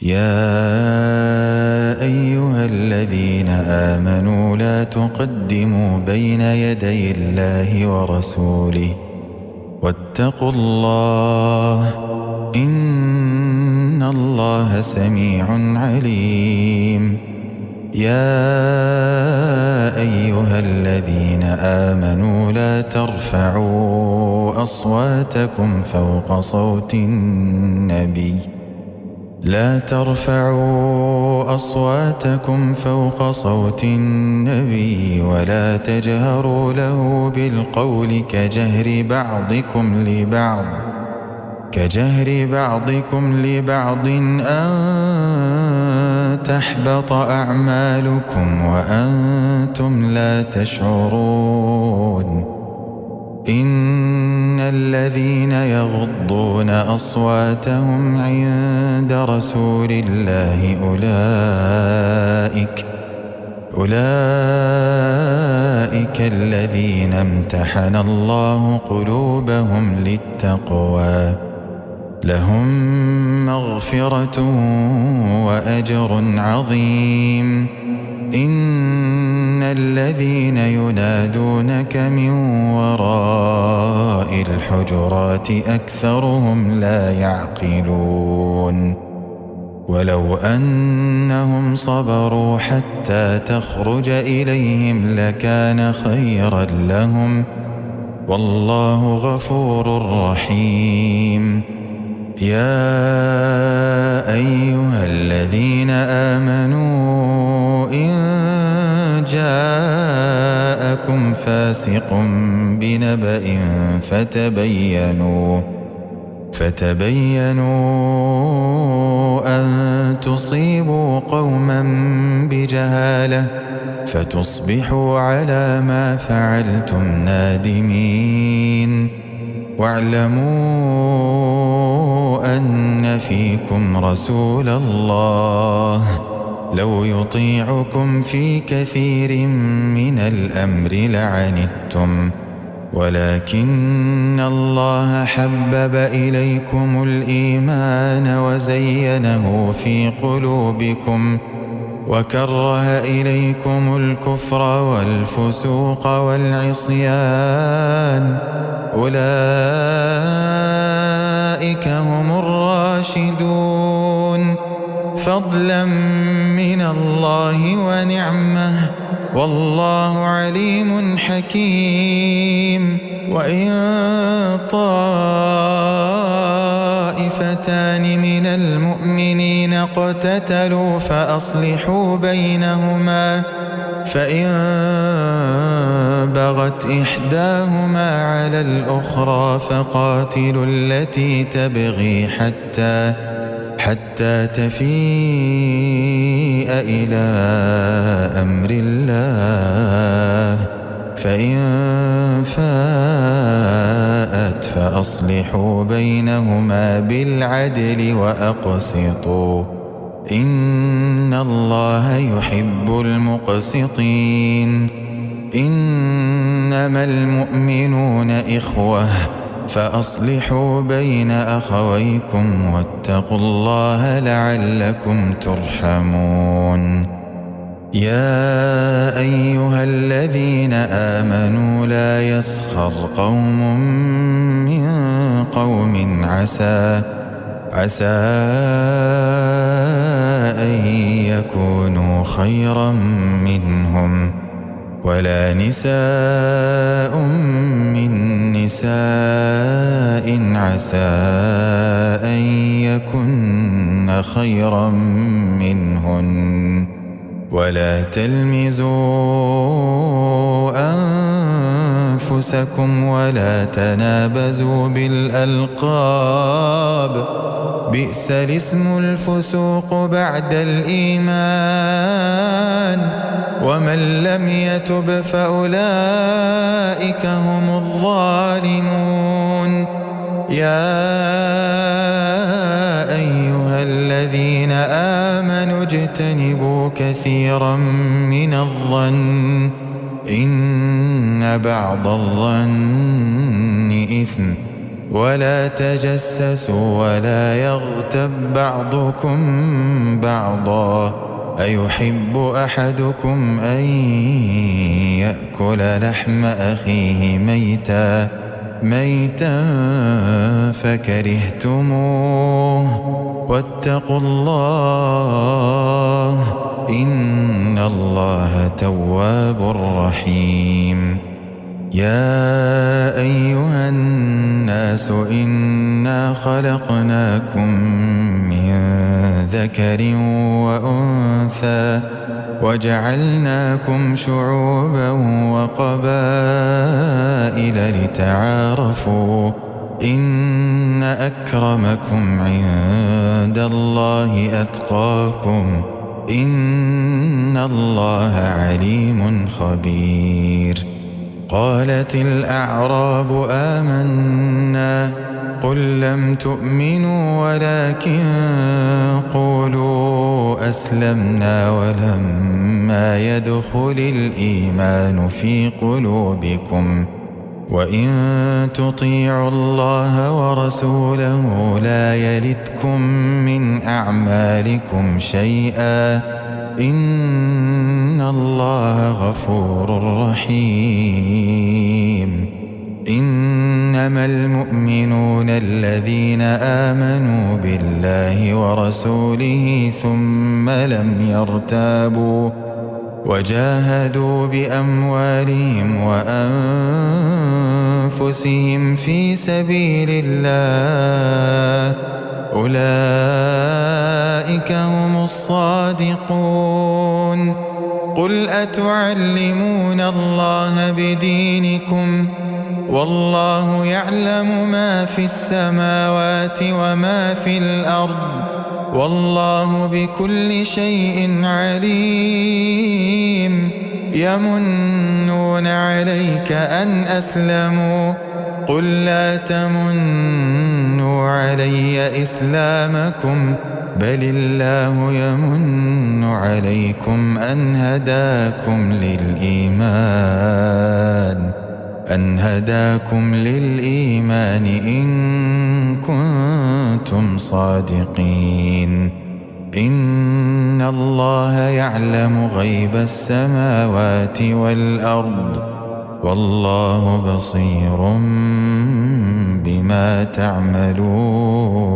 يا أيها الذين آمنوا لا تقدموا بين يدي الله ورسوله واتقوا الله إن الله سميع عليم. يا أيها الذين آمنوا لا ترفعوا أصواتكم فوق صوت النبي ولا تجهروا له بالقول كجهر بعضكم لبعض أن تحبط أعمالكم وأنتم لا تشعرون. إن الذين يغضون أصواتهم عند رسول الله أولئك الذين امتحن الله قلوبهم للتقوى لهم مغفرة وأجر عظيم. إن الذين ينادونك من وراء الحجرات أكثرهم لا يعقلون. ولو أنهم صبروا حتى تخرج إليهم لكان خيرا لهم والله غفور رحيم. يا أيها الذين آمنوا إن جاءكم فاسق بنبأ فتبينوا أن تصيبوا قوما بجهالة فتصبحوا على ما فعلتم نادمين. واعلموا أن فيكم رسول الله لو يطيعكم في كثير من الأمر لعنتم ولكن الله حبب إليكم الإيمان وزينه في قلوبكم وكره إليكم الكفر والفسوق والعصيان أولئك هم الراشدون فضلا من الله ونعمه والله عليم حكيم. وإن طائفتان من المؤمنين اقتتلوا فأصلحوا بينهما فإن بغت إحداهما على الأخرى فقاتلوا التي تبغي حتى تفيء إلى أمر الله فإن فاءت فأصلحوا بينهما بالعدل وأقسطوا إن الله يحب المقسطين. إنما المؤمنون إخوة فأصلحوا بين أخويكم واتقوا الله لعلكم ترحمون. يا أيها الذين آمنوا لا يسخر قوم من قوم عسى أن يكونوا خيرا منهم ولا نساء من نساء عسى أن يكن خيرا منهن ولا تلمزوا أنفسكم ولا تنابزوا بالألقاب بئس الاسم الفسوق بعد الإيمان ومن لم يتب فأولئك هم الظالمون. يا أيها الذين آمنوا اجتنبوا كثيرا من الظن إن بعض الظن إثم ولا تجسسوا ولا يغتب بعضكم بعضا أيحب أحدكم أن يأكل لحم أخيه ميتا فكرهتموه واتقوا الله إن الله تواب رحيم. يا أيها الناس إنا خلقناكم من ذكر وأنثى وجعلناكم شعوبا وقبائل لتعارفوا إن أكرمكم عند الله أتقاكم إن الله عليم خبير. قالت الأعراب آمنا قل لم تؤمنوا ولكن قولوا أسلمنا ولما يدخل الإيمان في قلوبكم وإن تطيعوا الله ورسوله لا يلتكم من أعمالكم شيئا إن الله غفور رحيم. إنما المؤمنون الذين آمنوا بالله ورسوله ثم لم يرتابوا وجاهدوا بأموالهم وأنفسهم في سبيل الله أولئك هم الصادقون. قل أتعلمون الله بدينكم والله يعلم ما في السماوات وما في الأرض والله بكل شيء عليم. يمنون عليك أن أسلموا قل لا تمنوا علي إسلامكم بل الله يمن عليكم أن هداكم للإيمان إن كنتم صادقين. إن الله يعلم غيب السماوات والأرض والله بصير بما تعملون.